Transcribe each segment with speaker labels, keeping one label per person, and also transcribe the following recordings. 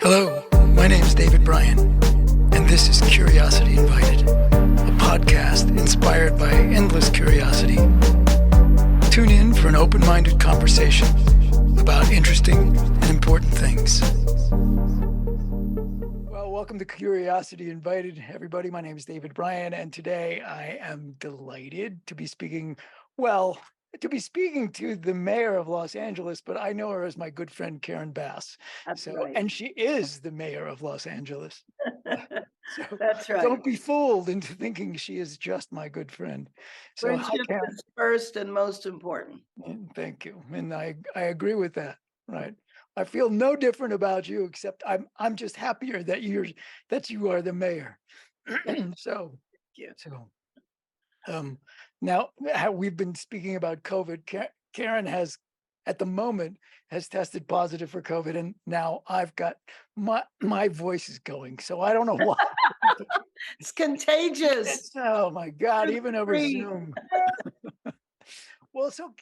Speaker 1: Hello, my name is David Bryan, and this is Curiosity Invited, a podcast inspired by endless curiosity. Tune in for an open-minded conversation about interesting and important things. Well, welcome to Curiosity Invited, everybody. My name is David Bryan, and today I am delighted to be speaking to the mayor of Los Angeles, but I know her as my good friend Karen Bass.
Speaker 2: That's right.
Speaker 1: And she is the mayor of Los Angeles. So
Speaker 2: That's right.
Speaker 1: don't be fooled into thinking she is just my good friend. So hi,
Speaker 2: Friendship
Speaker 1: Karen.
Speaker 2: is first and most important.
Speaker 1: And thank you. And I agree with that. Right. I feel no different about you, except I'm just happier that you are the mayor. So
Speaker 2: you.
Speaker 1: now how we've been speaking about COVID. Karen has, at the moment, has tested positive for COVID, and now I've got my voice is going. So I don't know why.
Speaker 2: It's contagious.
Speaker 1: Oh my God! Even over
Speaker 2: Free.
Speaker 1: Zoom. Well, so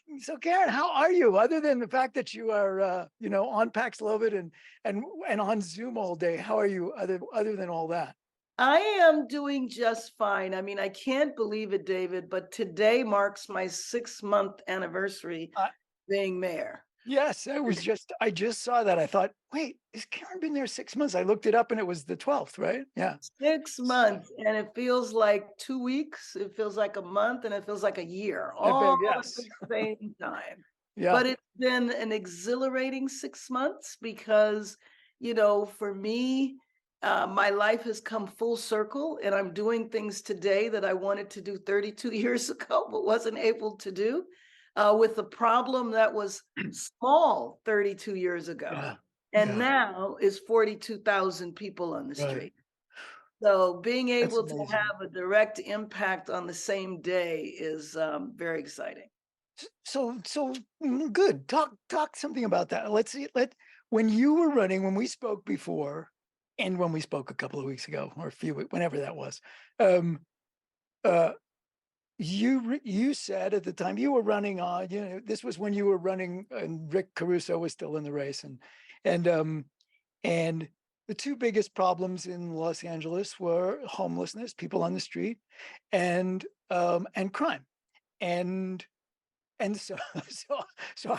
Speaker 1: Karen, how are you? Other than the fact that you are, on Paxlovid and on Zoom all day, how are you? Other than all that?
Speaker 2: I am doing just fine. I mean, I can't believe it, David, but today marks my 6-month anniversary
Speaker 1: Uh,
Speaker 2: being mayor.
Speaker 1: Yes, I just saw that. I thought, wait, has Karen been there 6 months? I looked it up and it was the 12th, right? Yeah.
Speaker 2: 6 months, and it feels like 2 weeks, it feels like a month, and it feels like a year, all at
Speaker 1: Yes.
Speaker 2: the same time.
Speaker 1: Yeah.
Speaker 2: But it's been an exhilarating 6 months because, for me, my life has come full circle, and I'm doing things today that I wanted to do 32 years ago, but wasn't able to do, with a problem that was small 32 years ago,
Speaker 1: Yeah.
Speaker 2: and
Speaker 1: Yeah.
Speaker 2: now is 42,000 people on the
Speaker 1: Right.
Speaker 2: street. So being
Speaker 1: That's
Speaker 2: able to
Speaker 1: amazing.
Speaker 2: have a direct impact on the same day is very exciting.
Speaker 1: Good. Talk something about that. Let's see. When we spoke before, and when we spoke a couple of weeks ago, or whenever that was, um, uh, you said at the time you were running on. This was when you were running, and Rick Caruso was still in the race, and um, and the two biggest problems in Los Angeles were homelessness, people on the street, and crime, and And so, so, so,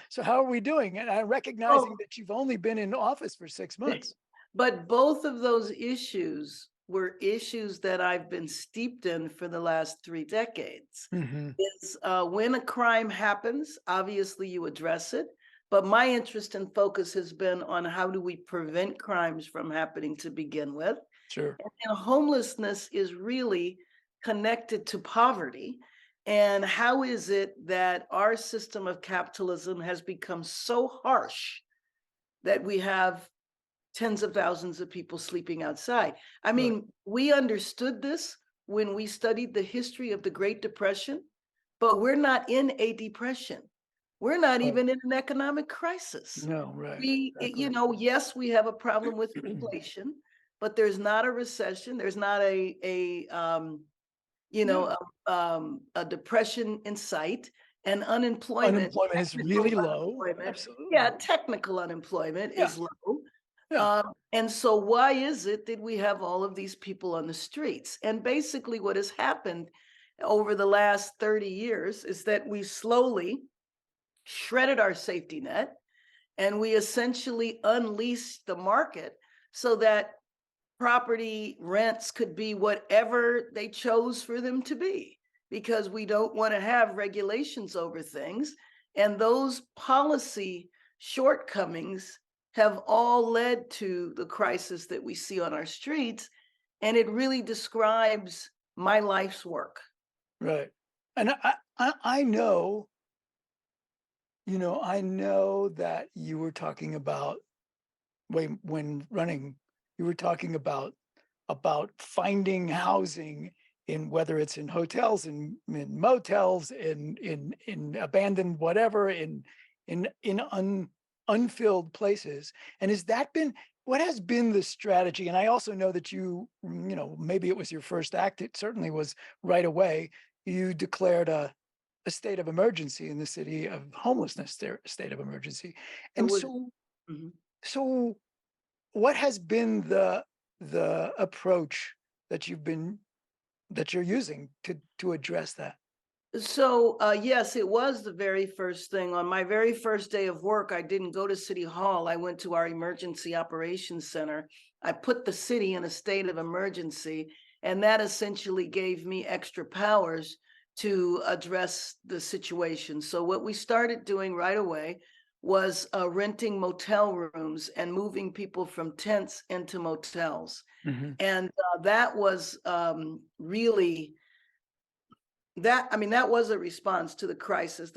Speaker 1: so how are we doing? And I'm recognizing
Speaker 2: Oh,
Speaker 1: that you've only been in office for 6 months.
Speaker 2: but both of those issues were issues that I've been steeped in for the last 3 decades.
Speaker 1: Hmm.
Speaker 2: Is when a crime happens, obviously you address it. But my interest and focus has been on how do we prevent crimes from happening to begin with.
Speaker 1: Sure.
Speaker 2: And homelessness is really connected to poverty. And how is it that our system of capitalism has become so harsh that we have tens of thousands of people sleeping outside? I
Speaker 1: Right.
Speaker 2: mean, we understood this when we studied the history of the Great Depression, but we're not in a depression. We're not
Speaker 1: Right.
Speaker 2: even in an economic crisis.
Speaker 1: No, right.
Speaker 2: You
Speaker 1: Exactly.
Speaker 2: know, yes, we have a problem with inflation, but there's not a recession. There's not
Speaker 1: No.
Speaker 2: a depression in sight, and unemployment,
Speaker 1: Unemployment is
Speaker 2: technical
Speaker 1: really low.
Speaker 2: unemployment,
Speaker 1: Absolutely.
Speaker 2: yeah, technical unemployment
Speaker 1: Yeah.
Speaker 2: is low.
Speaker 1: Yeah.
Speaker 2: And so why is it that we have all of these people on the streets? And basically what has happened over the last 30 years is that we slowly shredded our safety net, and we essentially unleashed the market so that property rents could be whatever they chose for them to be, because we don't want to have regulations over things. And those policy shortcomings have all led to the crisis that we see on our streets. And it really describes my life's work.
Speaker 1: Right. And I know, I know that you were talking about when running, you were talking about finding housing, in whether it's in hotels, in motels, in abandoned whatever, in unfilled places. And has that been what has been the strategy? And I also know that maybe it was your first act. It certainly was right away. You declared a state of emergency in the city of homelessness, state of emergency.
Speaker 2: It
Speaker 1: And
Speaker 2: was
Speaker 1: so
Speaker 2: Mhm.
Speaker 1: so what has been the approach that you're using to address that?
Speaker 2: So, yes, it was the very first thing. On my very first day of work, I didn't go to City Hall. I went to our Emergency Operations Center. I put the city in a state of emergency, and that essentially gave me extra powers to address the situation. So, what we started doing right away was renting motel rooms and moving people from tents into motels.
Speaker 1: Mhm.
Speaker 2: And that was really that, I mean, that was a response to the crisis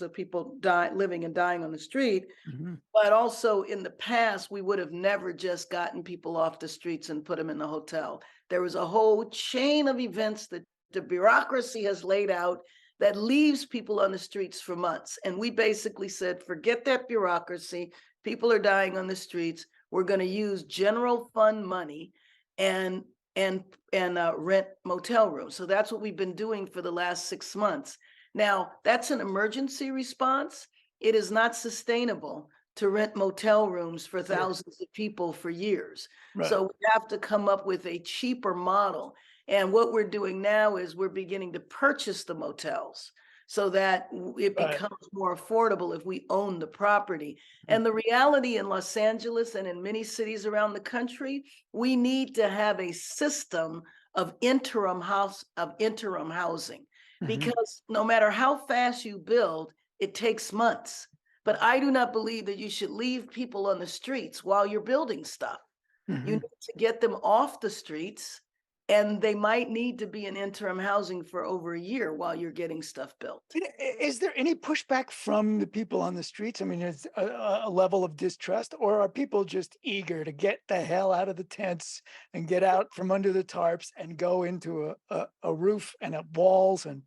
Speaker 2: of people living and dying on the street.
Speaker 1: Mhm.
Speaker 2: But also in the past, we would have never just gotten people off the streets and put them in the hotel. There was a whole chain of events that the bureaucracy has laid out that leaves people on the streets for months. And we basically said, forget that bureaucracy. People are dying on the streets. We're going to use general fund money and and rent motel rooms. So that's what we've been doing for the last 6 months. Now, that's an emergency response. It is not sustainable to rent motel rooms for
Speaker 1: Sure.
Speaker 2: thousands of people for years.
Speaker 1: Right.
Speaker 2: So we have to come up with a cheaper model. And what we're doing now is we're beginning to purchase the motels so that it
Speaker 1: Right.
Speaker 2: becomes more affordable if we own the property.
Speaker 1: Mhm.
Speaker 2: And the reality in Los Angeles and in many cities around the country, we need to have a system of interim housing,
Speaker 1: Mhm.
Speaker 2: because no matter how fast you build, it takes months. But I do not believe that you should leave people on the streets while you're building stuff. You
Speaker 1: Mhm.
Speaker 2: need to get them off the streets, and they might need to be in interim housing for over a year while you're getting stuff built.
Speaker 1: Is there any pushback from the people on the streets? I mean, is a level of distrust, or are people just eager to get the hell out of the tents and get out from under the tarps and go into a roof and walls? And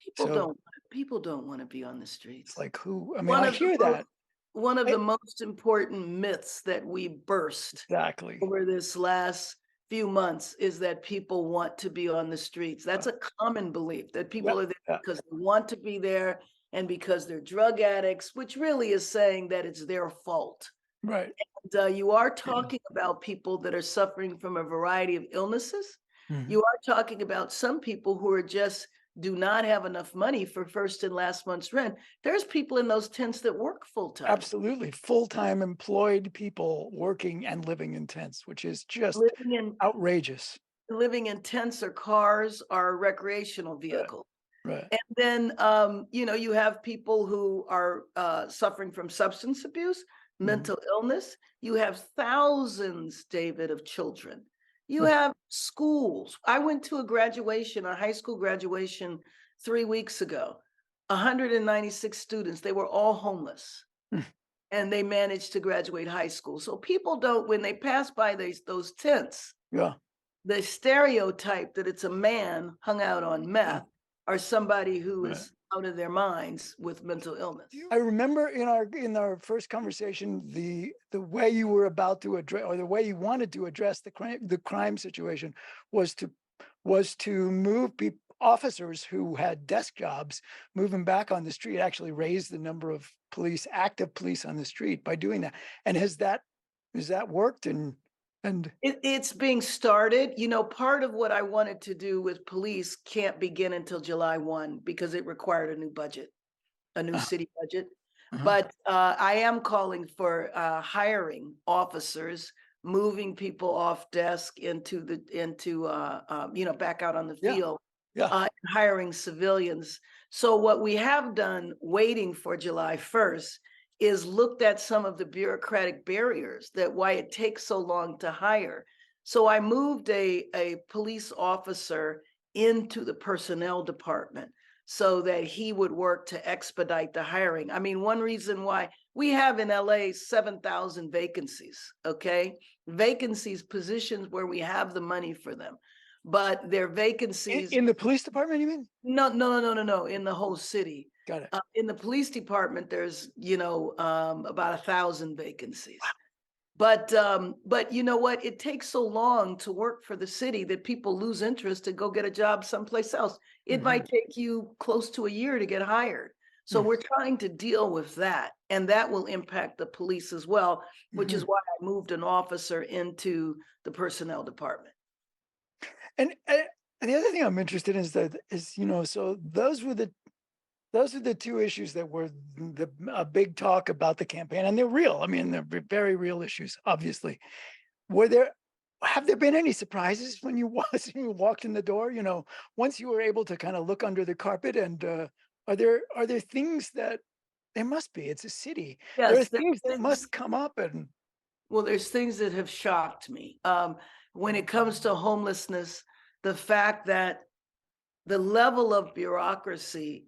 Speaker 2: People
Speaker 1: so
Speaker 2: don't people don't want to be on the
Speaker 1: it's
Speaker 2: streets.
Speaker 1: like, who? I mean,
Speaker 2: One
Speaker 1: I
Speaker 2: of the
Speaker 1: hear
Speaker 2: most
Speaker 1: that.
Speaker 2: one of
Speaker 1: I,
Speaker 2: the most important myths that we burst
Speaker 1: exactly.
Speaker 2: over this last few months is that people want to be on the streets. That's
Speaker 1: Uh,
Speaker 2: a common belief that
Speaker 1: yeah.
Speaker 2: people are there
Speaker 1: Yeah.
Speaker 2: because they want to be there and because they're drug addicts, which really is saying that it's their fault.
Speaker 1: Right.
Speaker 2: And you are talking about people that are suffering from a variety of illnesses.
Speaker 1: Mhm.
Speaker 2: You are talking about some people who are just do not have enough money for first and last month's rent. There's people in those tents that work full time,
Speaker 1: Absolutely. Full-time employed people working and living in tents, which is just
Speaker 2: living in
Speaker 1: outrageous.
Speaker 2: tents or cars or recreational
Speaker 1: Right.
Speaker 2: vehicles.
Speaker 1: Right.
Speaker 2: And then, you have people who are suffering from substance abuse,
Speaker 1: Mhm.
Speaker 2: mental illness. You have thousands, David, of children. You
Speaker 1: Mm.
Speaker 2: have schools. I went to a high school graduation 3 weeks ago. 196 students. They were all homeless,
Speaker 1: Mm.
Speaker 2: and they managed to graduate high school. So people don't, when they pass by those tents,
Speaker 1: Yeah.
Speaker 2: the stereotype that it's a man hung out on
Speaker 1: Yeah.
Speaker 2: meth or somebody who
Speaker 1: Right.
Speaker 2: is out of their minds with mental illness.
Speaker 1: I remember in our first conversation, the way you were about to address, or the way you wanted to address the crime situation was to move officers who had desk jobs, move them back on the street, actually raise the number of active police on the street by doing that. And has that worked? And
Speaker 2: It's being started. Part of what I wanted to do with police can't begin until July 1 because it required a new budget, a new
Speaker 1: uh,
Speaker 2: city budget.
Speaker 1: uh
Speaker 2: But I am calling for hiring officers, moving people off desk back out on the
Speaker 1: yeah,
Speaker 2: field,
Speaker 1: yeah,
Speaker 2: hiring civilians. So what we have done, waiting for July 1st, is looked at some of the bureaucratic barriers that why it takes so long to hire. So I moved a police officer into the personnel department so that he would work to expedite the hiring. I mean, one reason why we have in LA 7,000 vacancies, okay? Vacancies, positions where we have the money for them, but they're vacancies.
Speaker 1: in the police department, you mean?
Speaker 2: No, no, no, no, no, no, in the whole city.
Speaker 1: Got it.
Speaker 2: In the police department, there's, about 1,000 vacancies. But you know what? It takes so long to work for the city that people lose interest to go get a job someplace else. It
Speaker 1: Hmm.
Speaker 2: might take you close to a year to get hired. So we're trying to deal with that, and that will impact the police as well, which is
Speaker 1: Mhm.
Speaker 2: why I moved an officer into the personnel department.
Speaker 1: And the other thing I'm interested in is that is, so those are the two issues that were the a big talk about the campaign, and they're real. I mean, they're very real issues, obviously. Were there have there been any surprises when you when you walked in the door? Once you were able to kind of look under the carpet, and are there things that there must be? It's a city. There are
Speaker 2: Yes,
Speaker 1: things that
Speaker 2: things
Speaker 1: must come up, and
Speaker 2: well, there's things that have shocked me. When it comes to homelessness, the fact that the level of bureaucracy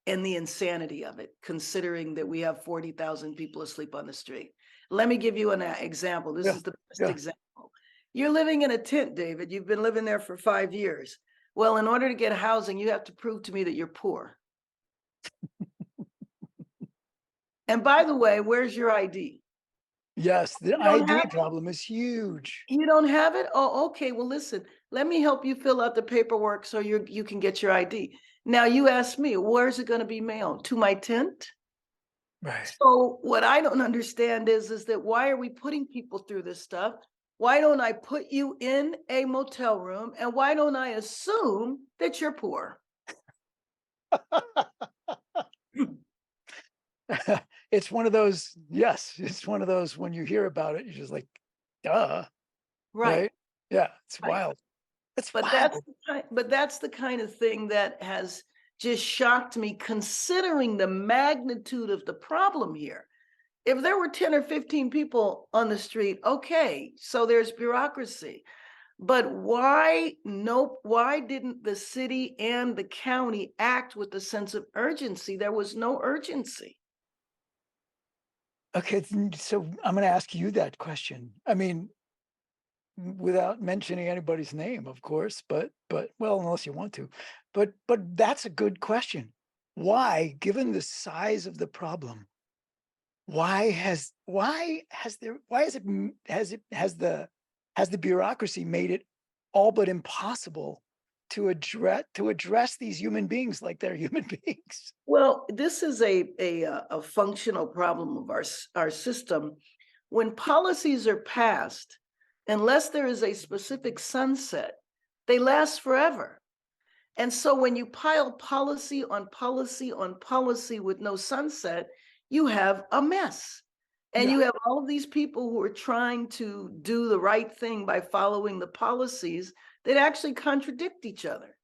Speaker 2: and the insanity of it, considering that we have 40,000 people asleep on the street. Let me give you an example. This
Speaker 1: yeah,
Speaker 2: is the best
Speaker 1: yeah.
Speaker 2: example. You're living in a tent, David. You've been living there for 5 years. Well, in order to get housing, you have to prove to me that you're poor. And by the way, where's your ID?
Speaker 1: Yes, the
Speaker 2: You don't
Speaker 1: ID
Speaker 2: have
Speaker 1: problem is huge.
Speaker 2: You don't have it? Oh, okay. Well, listen, let me help you fill out the paperwork so you can get your ID. Now you ask me, where's it going to be mailed? To my tent?
Speaker 1: Right.
Speaker 2: So what I don't understand is that why are we putting people through this stuff? Why don't I put you in a motel room and why don't I assume that you're poor?
Speaker 1: It's one of those, yes, it's one of those when you hear about it, you're just like, duh,
Speaker 2: Right,
Speaker 1: right? Yeah, it's
Speaker 2: right.
Speaker 1: wild. It's
Speaker 2: But
Speaker 1: wild.
Speaker 2: that's the kind of thing that has just shocked me considering the magnitude of the problem here. If there were 10 or 15 people on the street, okay, so there's bureaucracy. But why didn't the city and the county act with a sense of urgency? There was no urgency.
Speaker 1: Okay, so I'm gonna ask you that question. I mean, without mentioning anybody's name, of course, but well, unless you want to. But that's a good question. Why, given the size of the problem, why has it has the bureaucracy made it all but impossible to address these human beings like they're human beings?
Speaker 2: Well, this is a functional problem of our system. When policies are passed, unless there is a specific sunset, they last forever. And so when you pile policy on policy on policy with no sunset, you have a mess. And
Speaker 1: Yeah.
Speaker 2: you have all of these people who are trying to do the right thing by following the policies that actually contradict each other.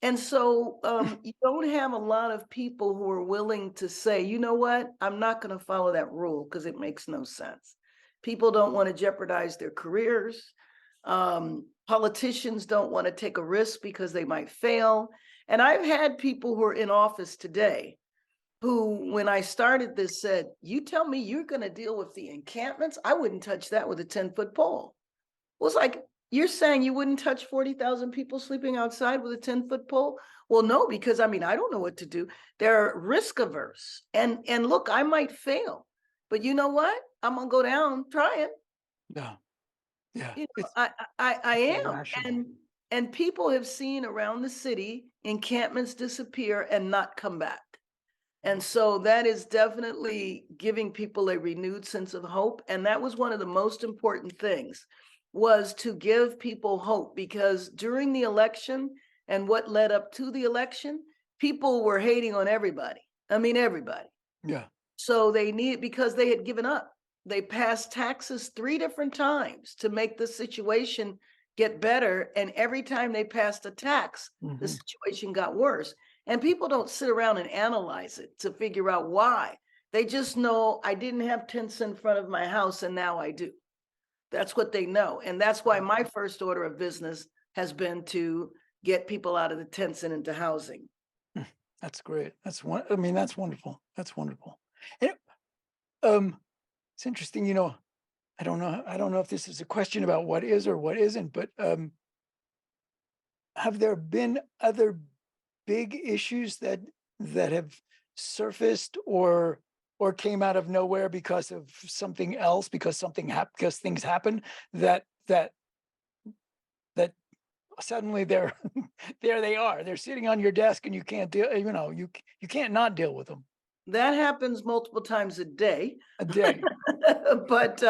Speaker 2: And so you don't have a lot of people who are willing to say, you know what, I'm not going to follow that rule because it makes no sense. People don't want to jeopardize their careers. Politicians don't want to take a risk because they might fail. And I've had people who are in office today who, when I started this, said, you tell me you're going to deal with the encampments? I wouldn't touch that with a 10-foot pole. Well, it's like, you're saying you wouldn't touch 40,000 people sleeping outside with a 10-foot pole? Well, no, because I mean, I don't know what to do. They're risk averse. And look, I might fail. But you know what? I'm gonna go down trying.
Speaker 1: Yeah. Yeah.
Speaker 2: You know,
Speaker 1: It's
Speaker 2: I am.
Speaker 1: irrational.
Speaker 2: And people have seen around the city encampments disappear and not come back. And so that is definitely giving people a renewed sense of hope. And that was one of the most important things, was to give people hope, because during the election and what led up to the election, people were hating on everybody. I mean, everybody.
Speaker 1: Yeah.
Speaker 2: So they need, because they had given up. They passed taxes 3 different times to make the situation get better. And every time they passed a tax, the
Speaker 1: Mhm.
Speaker 2: situation got worse. And people don't sit around and analyze it to figure out why. They just know, I didn't have tents in front of my house and now I do. That's what they know. And that's why my first order of business has been to get people out of the tents and into housing.
Speaker 1: That's great. I mean, that's wonderful. That's wonderful. And um, it's interesting, I don't know if this is a question about what is or what isn't, but have there been other big issues that have surfaced or came out of nowhere because of something else, because things happen that that suddenly they're there they are. They're sitting on your desk and you can't deal, you can't not deal with them
Speaker 2: That happens multiple times a day.
Speaker 1: a day.
Speaker 2: But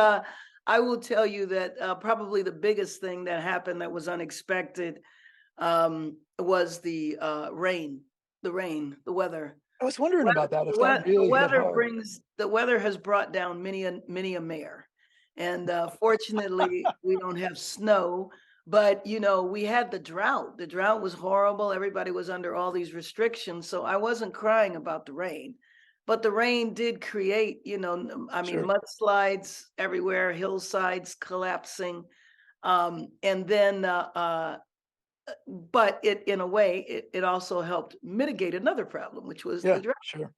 Speaker 2: I will tell you that probably the biggest thing that happened that was unexpected was the rain, the weather.
Speaker 1: I was wondering about that, if that
Speaker 2: The
Speaker 1: really hit
Speaker 2: weather
Speaker 1: hard.
Speaker 2: brings the weather has brought down many a mayor, and fortunately we don't have snow. But we had the drought. The drought was horrible. Everybody was under all these restrictions, so I wasn't crying about the rain. But the rain did create, I mean,
Speaker 1: Sure.
Speaker 2: mudslides everywhere, hillsides collapsing, and then but it in a way it also helped mitigate another problem, which was the
Speaker 1: Yeah,
Speaker 2: drought.
Speaker 1: sure.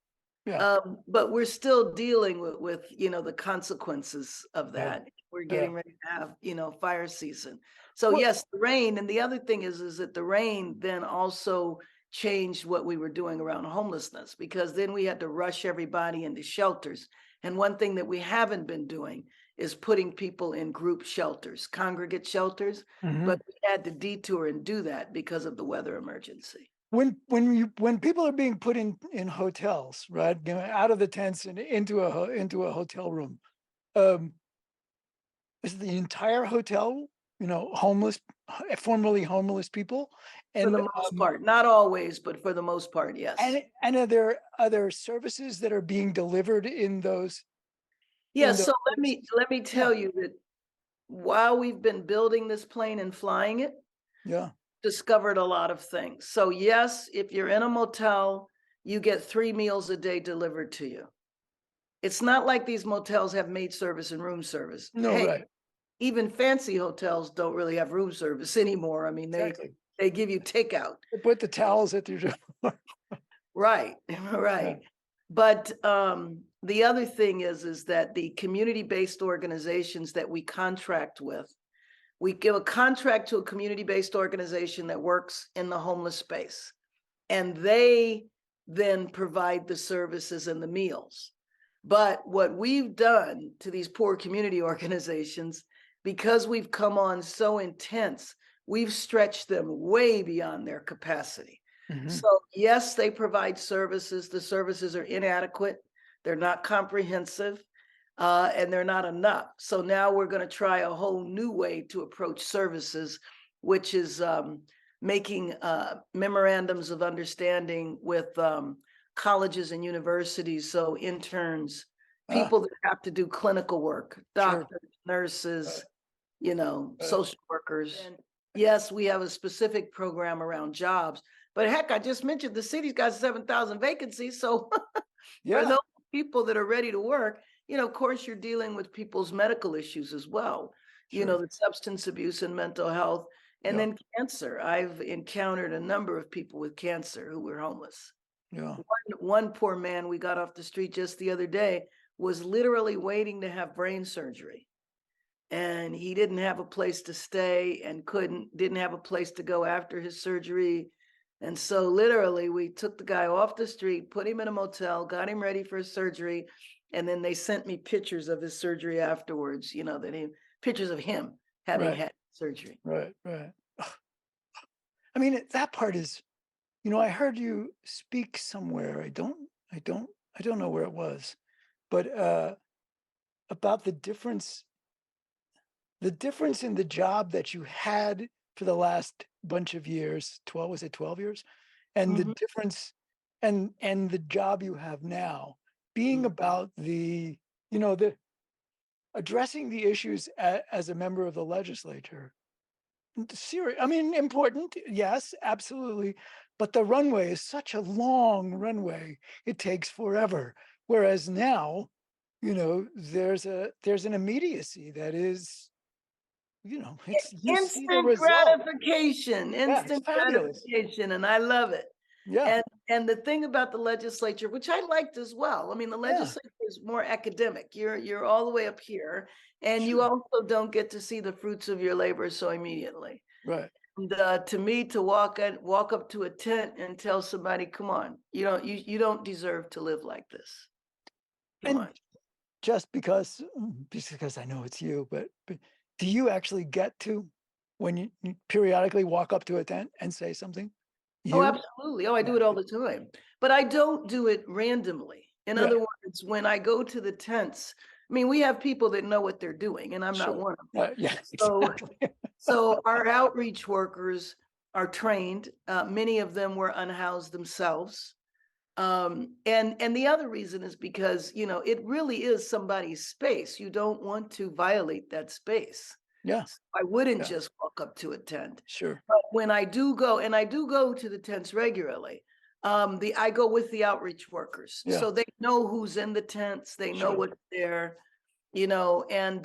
Speaker 1: Yeah,
Speaker 2: But we're still dealing with the consequences of
Speaker 1: yeah,
Speaker 2: that. We're
Speaker 1: yeah.
Speaker 2: getting ready to have fire season. So
Speaker 1: What
Speaker 2: yes, the rain, and the other thing is that the rain then also changed what we were doing around homelessness, because then we had to rush everybody into shelters. And one thing that we haven't been doing is putting people in group shelters, congregate shelters, but
Speaker 1: mhm.
Speaker 2: we had to detour and do that because of the weather emergency.
Speaker 1: When people are being put in hotels, right, out of the tents and into a hotel room, um, is the entire hotel, homeless, formerly homeless people?
Speaker 2: For the
Speaker 1: And,
Speaker 2: most part, not always, but for the most part, yes.
Speaker 1: and are there services that are being delivered
Speaker 2: Yeah,
Speaker 1: in those
Speaker 2: so
Speaker 1: places?
Speaker 2: let me
Speaker 1: Yeah,
Speaker 2: tell you that while we've been building this plane and flying it,
Speaker 1: yeah.
Speaker 2: discovered a lot of things. So yes, if you're in a motel, you get 3 meals a day delivered to you. It's not like these motels have maid service and room service.
Speaker 1: No,
Speaker 2: Hey,
Speaker 1: right.
Speaker 2: even fancy hotels don't really have room service anymore. I mean,
Speaker 1: Exactly.
Speaker 2: they give you takeout.
Speaker 1: They put the towels at your door.
Speaker 2: Right,
Speaker 1: Yeah.
Speaker 2: right. But the other thing is that the community-based organizations that we contract with, we give a contract to a community-based organization that works in the homeless space, and they then provide the services and the meals. But what we've done to these poor community organizations, because we've come on so intense, we've stretched them way beyond their capacity.
Speaker 1: Mhm.
Speaker 2: So, yes, they provide services. The services are inadequate, they're not comprehensive, and they're not enough. So, now we're going to try a whole new way to approach services, which is making memorandums of understanding with colleges and universities. So interns,
Speaker 1: Ah,
Speaker 2: people that have to do clinical work,
Speaker 1: sure.
Speaker 2: doctors, nurses,
Speaker 1: Right, right.
Speaker 2: social workers. And yes, we have a specific program around jobs. But heck, I just mentioned the city's got 7,000 vacancies. So for
Speaker 1: Yeah,
Speaker 2: those people that are ready to work, of course, you're dealing with people's medical issues as well,
Speaker 1: sure.
Speaker 2: the substance abuse and mental health, and
Speaker 1: Yeah,
Speaker 2: then cancer. I've encountered a number of people with cancer who were homeless.
Speaker 1: yeah.
Speaker 2: One poor man we got off the street just the other day was literally waiting to have brain surgery. And he didn't have a place to stay and didn't have a place to go after his surgery. And so literally we took the guy off the street, put him in a motel, got him ready for his surgery. And then they sent me pictures of his surgery afterwards, pictures of him having
Speaker 1: Right,
Speaker 2: had surgery.
Speaker 1: right, right. I mean, that part is, I heard you speak somewhere. I don't know where it was, but about the difference in the job that you had for the last bunch of years. 12, was it 12 years? And the
Speaker 2: Mhm,
Speaker 1: difference, and the job you have now being
Speaker 2: mm.
Speaker 1: about the addressing the issues as a member of the legislature. Serious, I mean, important, yes, absolutely. But the runway is such a long runway, it takes forever. Whereas now, there's an immediacy that is, you see the
Speaker 2: Instant
Speaker 1: result.
Speaker 2: gratification,
Speaker 1: Yeah, it's
Speaker 2: instant
Speaker 1: fabulous.
Speaker 2: gratification, and I love it.
Speaker 1: Yeah,
Speaker 2: And the thing about the legislature, which I liked as well, I mean, the
Speaker 1: yeah,
Speaker 2: legislature is more academic. You're all the way up here, and you
Speaker 1: sure.
Speaker 2: also don't get to see the fruits of your labor so immediately.
Speaker 1: Right.
Speaker 2: And to me, to walk up to a tent and tell somebody, "Come on, you don't deserve to live like this. Come
Speaker 1: And
Speaker 2: on."
Speaker 1: just because I know it's you, but do you actually get to? when you periodically walk up to a tent and say something?
Speaker 2: Oh,
Speaker 1: You?
Speaker 2: absolutely. Oh, I
Speaker 1: Yeah.
Speaker 2: do it all the time, but I don't do it randomly. In
Speaker 1: Yeah.
Speaker 2: other words, when I go to the tents, I mean, we have people that know what they're doing, and I'm not
Speaker 1: Sure.
Speaker 2: one of them.
Speaker 1: Yeah,
Speaker 2: So,
Speaker 1: exactly.
Speaker 2: so our outreach workers are trained. Many of them were unhoused themselves. And the other reason is because, it really is somebody's space. You don't want to violate that space.
Speaker 1: Yeah,
Speaker 2: So I wouldn't
Speaker 1: yeah,
Speaker 2: just walk up to a tent.
Speaker 1: sure.
Speaker 2: But when I do go, and I do go to the tents regularly, I go with the outreach workers.
Speaker 1: Yeah,
Speaker 2: So they know who's in the tents, they know
Speaker 1: sure.
Speaker 2: what's there, and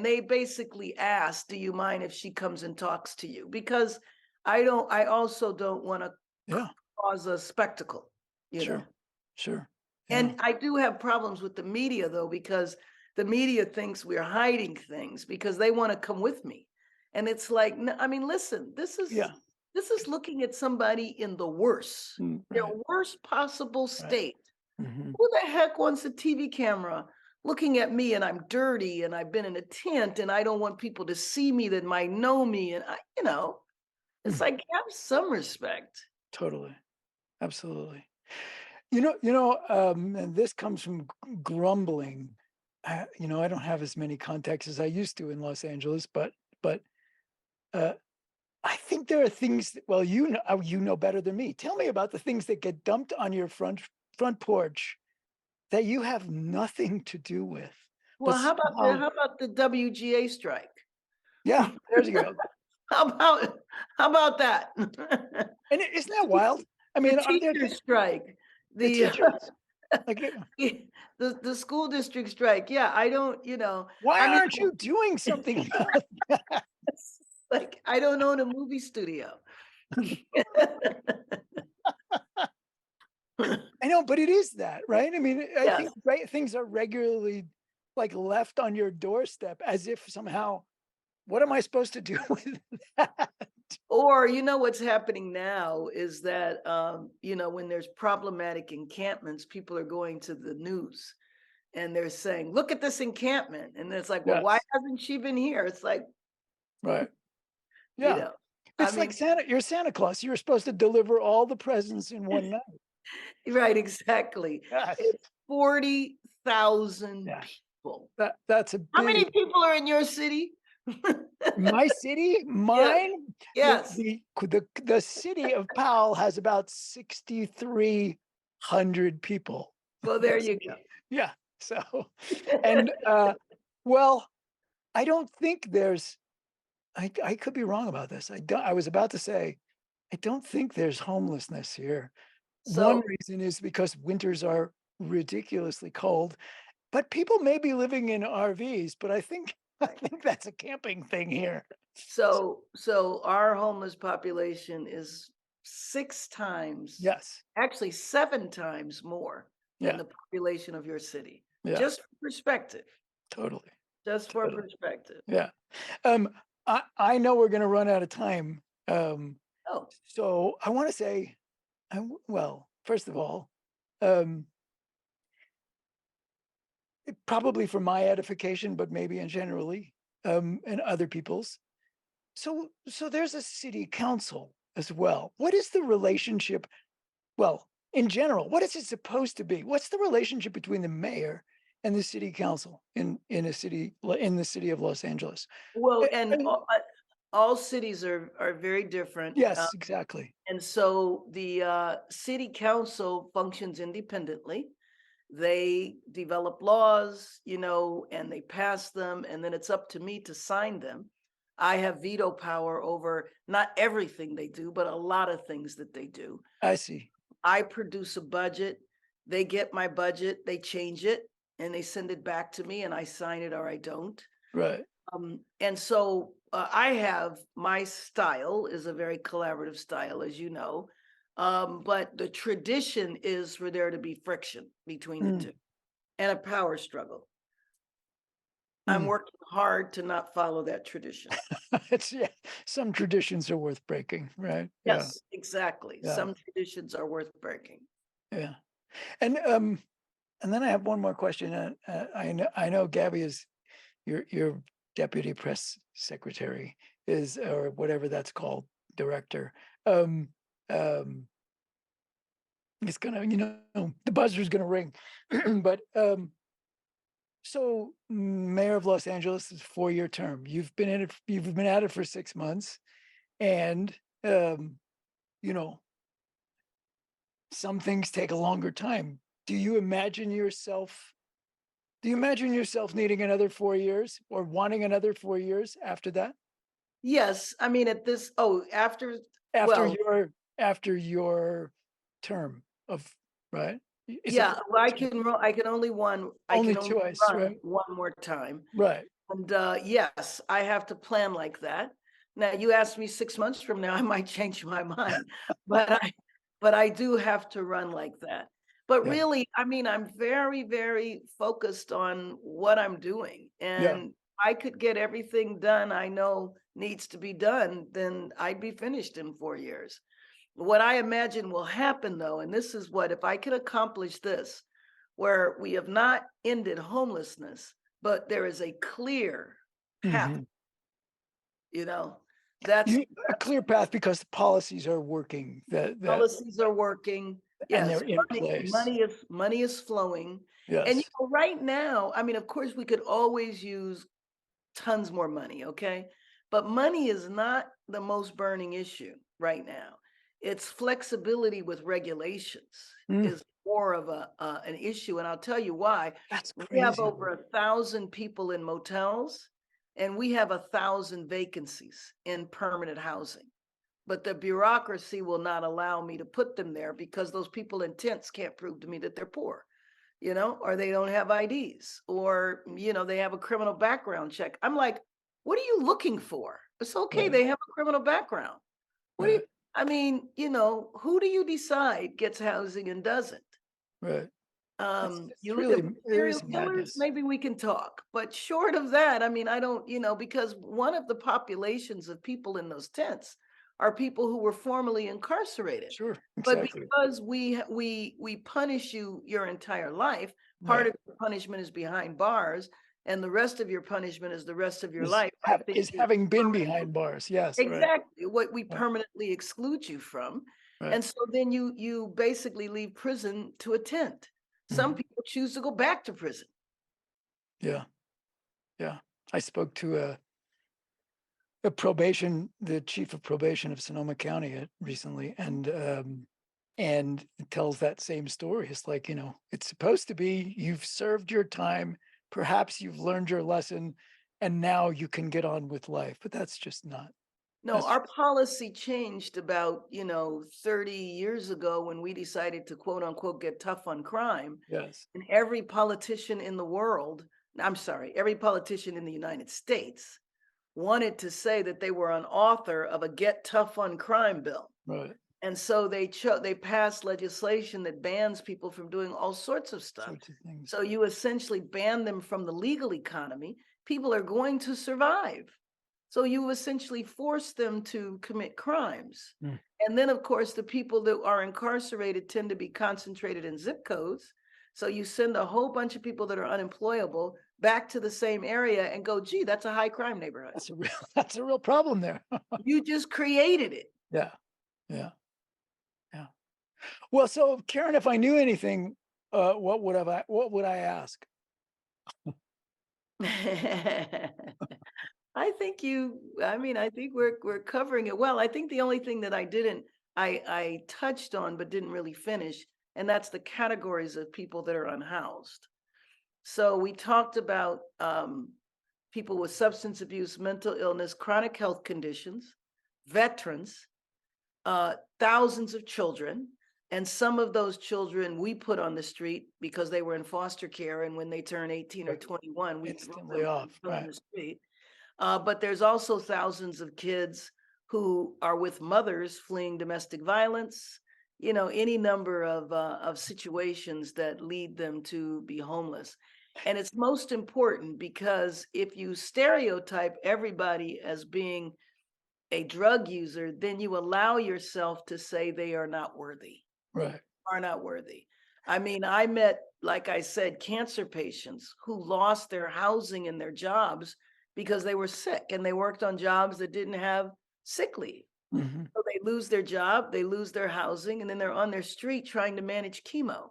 Speaker 2: they basically ask, do you mind if she comes and talks to you? Because I also don't want to
Speaker 1: Yeah,
Speaker 2: cause a spectacle, you know.
Speaker 1: sure, sure. Yeah,
Speaker 2: And I do have problems with the media though, because the media thinks we're hiding things because they want to come with me. And it's like, I mean, listen,
Speaker 1: yeah,
Speaker 2: this is looking at somebody in the worst, their
Speaker 1: right,
Speaker 2: worst possible
Speaker 1: right.
Speaker 2: state.
Speaker 1: Mhm.
Speaker 2: Who the heck wants a TV camera looking at me and I'm dirty and I've been in a tent and I don't want people to see me that might know me and it's
Speaker 1: Mm,
Speaker 2: like have some respect.
Speaker 1: totally, absolutely. And this comes from grumbling. I don't have as many contacts as I used to in Los Angeles, but uh, I think there are things that, well, you know better than me. Tell me about the things that get dumped on your front porch that you have nothing to do with, but
Speaker 2: Well,
Speaker 1: somehow,
Speaker 2: how about the WGA strike?
Speaker 1: yeah, there you go.
Speaker 2: How about how about that?
Speaker 1: And isn't that wild? I
Speaker 2: The
Speaker 1: mean, are there
Speaker 2: teacher strike,
Speaker 1: the
Speaker 2: the
Speaker 1: teachers like?
Speaker 2: the school district strike. Yeah, I don't,
Speaker 1: Why
Speaker 2: I mean,
Speaker 1: aren't you doing something about that?
Speaker 2: it's like I don't own a movie studio.
Speaker 1: I know, but it is that, right? I mean, I
Speaker 2: Yes.
Speaker 1: think things are regularly like left on your doorstep as if somehow, what am I supposed to do with that?
Speaker 2: Or what's happening now is that when there's problematic encampments, people are going to the news and they're saying, "Look at this encampment," and it's like, "Well, why
Speaker 1: Yes,
Speaker 2: hasn't she been here?" It's like,
Speaker 1: right.
Speaker 2: you
Speaker 1: Yeah.
Speaker 2: know, I
Speaker 1: It's like
Speaker 2: mean,
Speaker 1: Santa, you're Santa Claus. You're supposed to deliver all the presents in one night.
Speaker 2: right, exactly.
Speaker 1: Yes.
Speaker 2: It's 40,000
Speaker 1: Yeah.
Speaker 2: people.
Speaker 1: That's a
Speaker 2: How many
Speaker 1: big
Speaker 2: people are in your city?
Speaker 1: my city,
Speaker 2: Yes,
Speaker 1: mine,
Speaker 2: yes.
Speaker 1: the city of Powell has about 6,300 people.
Speaker 2: Well, there
Speaker 1: That's
Speaker 2: you
Speaker 1: me.
Speaker 2: go.
Speaker 1: Yeah. So, and well, I don't think there's. I could be wrong about this. I was about to say, I don't think there's homelessness here. One
Speaker 2: So
Speaker 1: reason is because winters are ridiculously cold, but people may be living in RVs. But I think I think that's a camping thing here.
Speaker 2: so our homeless population is 6 times,
Speaker 1: Yes.
Speaker 2: actually 7 times more than
Speaker 1: Yeah.
Speaker 2: the population of your city.
Speaker 1: Yeah.
Speaker 2: Just for perspective,
Speaker 1: Totally.
Speaker 2: just for
Speaker 1: Totally.
Speaker 2: perspective.
Speaker 1: Yeah. Um, I know we're gonna run out of time. Um,
Speaker 2: Oh,
Speaker 1: so I want to say, well, first of all, um, probably for my edification, but maybe in generally, and other people's. So there's a city council as well. What is the relationship? Well, in general, what is it supposed to be? What's the relationship between the mayor and the city council in the city of Los Angeles?
Speaker 2: well,
Speaker 1: Eh,
Speaker 2: and
Speaker 1: eh,
Speaker 2: all cities are very different,
Speaker 1: yes, exactly.
Speaker 2: and so the, city council functions independently. They develop laws, and they pass them, and then it's up to me to sign them. I have veto power over not everything they do, but a lot of things that they do.
Speaker 1: I see.
Speaker 2: I produce a budget, they get my budget, they change it, and they send it back to me, and I sign it or I don't.
Speaker 1: Right.
Speaker 2: And so I have my style is a very collaborative style, as you know. But the tradition is for there to be friction between the
Speaker 1: Mm,
Speaker 2: two and a power struggle. I'm
Speaker 1: mm.
Speaker 2: working hard to not follow that tradition.
Speaker 1: It's yeah. Some traditions are worth breaking, right? Yeah.
Speaker 2: Yes, exactly.
Speaker 1: Yeah.
Speaker 2: Some traditions are worth breaking.
Speaker 1: Yeah. And then I have one more question. I know Gabby is you're deputy press secretary is, or whatever that's called, director, um, um, it's gonna, the buzzer's gonna ring. But so mayor of Los Angeles is 4-year term. You've been at it for 6 months, and um, you know, some things take a longer time. Do you imagine yourself? Do you imagine yourself needing another 4 years or wanting another 4 years after that?
Speaker 2: Yes, I mean, at this, after,
Speaker 1: After
Speaker 2: well,
Speaker 1: your after your term of right? Is it
Speaker 2: yeah, well,
Speaker 1: 4 term?
Speaker 2: I
Speaker 1: Only
Speaker 2: can only
Speaker 1: twice,
Speaker 2: run
Speaker 1: right?
Speaker 2: one more time.
Speaker 1: Right.
Speaker 2: And yes, I have to plan like that. Now, you ask me 6 months from now, I might change my mind, but I do have to run like that. But
Speaker 1: Yeah.
Speaker 2: really, I mean, I'm very, very focused on what I'm doing.
Speaker 1: Yeah.
Speaker 2: And I could get everything done I know needs to be done, then I'd be finished in 4 years. What I imagine will happen though, and this is what, if I can accomplish this, where we have not ended homelessness, but there is a clear path,
Speaker 1: Mhm.
Speaker 2: you know, that's
Speaker 1: A clear path because the policies are working, that
Speaker 2: policies are working.
Speaker 1: and
Speaker 2: Yes,
Speaker 1: they're in
Speaker 2: money,
Speaker 1: place.
Speaker 2: money is flowing. And
Speaker 1: Yes.
Speaker 2: right now, I mean, of course, we could always use tons more money, okay? But money is not the most burning issue right now. It's flexibility with regulations
Speaker 1: Mm,
Speaker 2: is more of an issue, and I'll tell you why.
Speaker 1: that's
Speaker 2: We have
Speaker 1: crazy.
Speaker 2: over 1,000 people in motels, and we have 1,000 vacancies in permanent housing. But the bureaucracy will not allow me to put them there because those people in tents can't prove to me that they're poor, or they don't have IDs, or, they have a criminal background check. I'm like, what are you looking for? It's okay,
Speaker 1: Right,
Speaker 2: they have a criminal background. What do you,
Speaker 1: right,
Speaker 2: I mean, who do you decide gets housing and doesn't?
Speaker 1: right. It's
Speaker 2: You look at
Speaker 1: really it
Speaker 2: serial
Speaker 1: is
Speaker 2: killers,
Speaker 1: madness.
Speaker 2: maybe we can talk. But short of that, I mean, I don't, because one of the populations of people in those tents are people who were formerly incarcerated.
Speaker 1: Sure,
Speaker 2: But
Speaker 1: exactly.
Speaker 2: because we punish you your entire life, part
Speaker 1: Right.
Speaker 2: of the punishment is behind bars, and the rest of your punishment is the rest of your
Speaker 1: Is
Speaker 2: life. I
Speaker 1: have
Speaker 2: think
Speaker 1: is
Speaker 2: we
Speaker 1: having been
Speaker 2: permanently,
Speaker 1: behind bars. Yes, right,
Speaker 2: exactly, what we
Speaker 1: right,
Speaker 2: permanently exclude you from.
Speaker 1: right.
Speaker 2: And so then you basically leave prison to a tent. Some
Speaker 1: Mhm.
Speaker 2: people choose to go back to prison.
Speaker 1: Yeah, yeah. I spoke to the chief of probation of Sonoma County recently, and it tells that same story. It's like, it's supposed to be you've served your time, perhaps you've learned your lesson, and now you can get on with life. But that's just not.
Speaker 2: No,
Speaker 1: That's
Speaker 2: our
Speaker 1: just
Speaker 2: policy changed about, 30 years ago when we decided to quote unquote get tough on crime.
Speaker 1: yes,
Speaker 2: And every politician in the world, I'm sorry, every politician in the United States wanted to say that they were an author of a get tough on crime bill.
Speaker 1: right.
Speaker 2: And so they passed legislation that bans people from doing all sorts of stuff.
Speaker 1: Sorts of things.
Speaker 2: So you essentially ban them from the legal economy. People are going to survive. So you essentially force them to commit crimes.
Speaker 1: Mm.
Speaker 2: And then, of course, the people that are incarcerated tend to be concentrated in zip codes. So you send a whole bunch of people that are unemployable back to the same area and go, gee, that's a high crime neighborhood.
Speaker 1: That's a real that's a real problem there.
Speaker 2: You just created it.
Speaker 1: Yeah, yeah, yeah. Well, so Karen, if I knew anything, what would I ask?
Speaker 2: I think we're covering it well. I think the only thing that I touched on but didn't really finish, and that's the categories of people that are unhoused. So we talked about people with substance abuse, mental illness, chronic health conditions, veterans, thousands of children. And some of those children we put on the street because they were in foster care. And when they turn 18 or
Speaker 1: Right.
Speaker 2: 21, we
Speaker 1: Instantly off,
Speaker 2: throw them on
Speaker 1: right?
Speaker 2: the street. But there's also thousands of kids who are with mothers fleeing domestic violence, any number of situations that lead them to be homeless. And it's most important because if you stereotype everybody as being a drug user, then you allow yourself to say they
Speaker 1: Right.
Speaker 2: are not worthy. I mean, I met, like I said, cancer patients who lost their housing and their jobs because they were sick and they worked on jobs that didn't have sick leave.
Speaker 1: Mhm.
Speaker 2: So they lose their job, they lose their housing, and then they're on their street trying to manage chemo,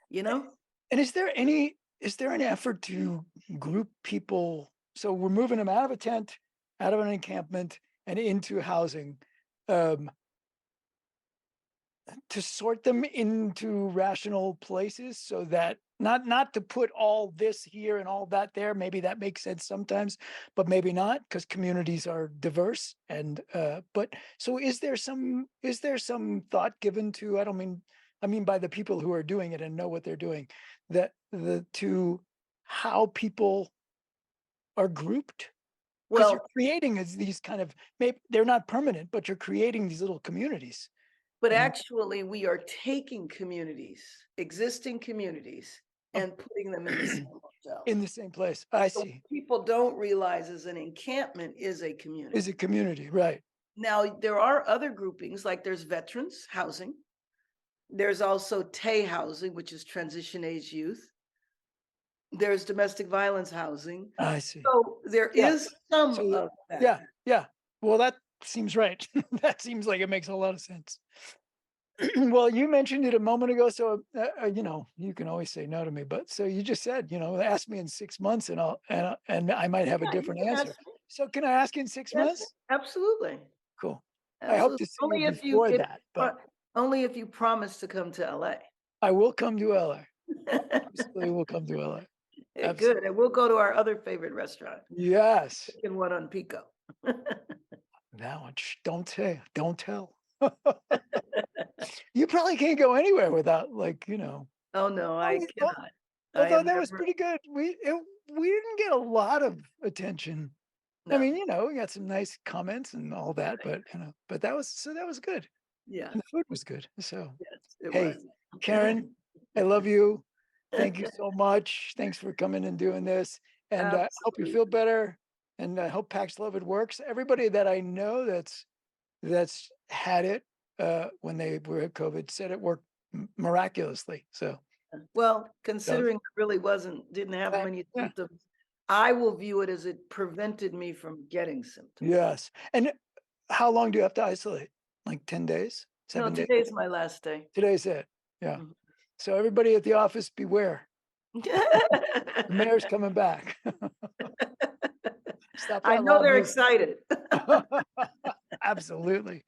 Speaker 2: you
Speaker 1: A
Speaker 2: know?
Speaker 1: and is there an effort to group people so we're moving them out of a tent, out of an encampment, and into housing, um, to sort them into rational places so that not to put all this here and all that there, maybe that makes sense sometimes, but maybe not because communities are diverse and, but so is there some thought given to I mean by the people who are doing it and know what they're doing, that the to how people are grouped? Because you're
Speaker 2: Well,
Speaker 1: creating these kind of maybe they're not permanent, but you're creating these little communities.
Speaker 2: but
Speaker 1: And
Speaker 2: actually, we are taking communities, existing communities,
Speaker 1: of
Speaker 2: and putting them in the same hotel.
Speaker 1: in the same place. I
Speaker 2: So
Speaker 1: see.
Speaker 2: what people don't realize is an encampment is a
Speaker 1: Is a
Speaker 2: community.
Speaker 1: community, right.
Speaker 2: Now, there are other groupings, like there's veterans housing. There's also TAY housing, which is transition age youth. There's domestic violence housing.
Speaker 1: I see.
Speaker 2: So there
Speaker 1: Yeah.
Speaker 2: is some
Speaker 1: So
Speaker 2: of that.
Speaker 1: yeah, yeah. Well, that seems right. That seems like it makes a lot of sense. Well, you mentioned it a moment ago, so, you can always say no to me, but so you just said, ask me in 6 months and and I might have a
Speaker 2: Yeah, you
Speaker 1: different
Speaker 2: can
Speaker 1: answer.
Speaker 2: ask me.
Speaker 1: So can I ask you in 6
Speaker 2: Yes,
Speaker 1: months?
Speaker 2: absolutely.
Speaker 1: Cool. I hope
Speaker 2: Absolutely.
Speaker 1: to see you before that, but
Speaker 2: Only if you promise to come to LA.
Speaker 1: I will come to LA. Absolutely will come to LA.
Speaker 2: Good, and
Speaker 1: Absolutely.
Speaker 2: we'll go to our other favorite restaurant,
Speaker 1: Yes.
Speaker 2: chicken one on Pico.
Speaker 1: That one, don't say, don't tell. You probably can't go anywhere without
Speaker 2: Oh, no, I
Speaker 1: al
Speaker 2: cannot. I
Speaker 1: although
Speaker 2: am
Speaker 1: that was
Speaker 2: never
Speaker 1: pretty good. We didn't get a lot of attention. I
Speaker 2: no.
Speaker 1: mean, we got some nice comments and all that,
Speaker 2: Right.
Speaker 1: but that was good,
Speaker 2: Yeah,
Speaker 1: and the food was good. So,
Speaker 2: yes, it
Speaker 1: hey,
Speaker 2: was.
Speaker 1: Karen, I love you. Thank you so much. Thanks for coming and doing this, and, I hope you feel
Speaker 2: Absolutely.
Speaker 1: better, and I hope Pax Love it works. Everybody that I know that's had it, when they were at COVID said it worked miraculously. So,
Speaker 2: Well,
Speaker 1: so
Speaker 2: considering I really didn't have many
Speaker 1: yeah,
Speaker 2: symptoms, I will view it as it prevented me from getting symptoms.
Speaker 1: yes. And how long do you have to isolate? Like 10 days?
Speaker 2: No,
Speaker 1: 7 days?
Speaker 2: today's my last day.
Speaker 1: Today's it. Yeah.
Speaker 2: Mhm.
Speaker 1: So everybody at the office, beware. The mayor's coming back. Stop
Speaker 2: I
Speaker 1: that
Speaker 2: know they're
Speaker 1: lobbying.
Speaker 2: excited.
Speaker 1: Absolutely.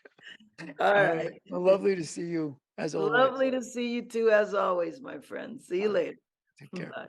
Speaker 2: All
Speaker 1: All right.
Speaker 2: right.
Speaker 1: Well, lovely to see you as always.
Speaker 2: Lovely to see you too, as always, my friend. See
Speaker 1: All
Speaker 2: you
Speaker 1: right.
Speaker 2: later.
Speaker 1: Take care.
Speaker 2: Bye.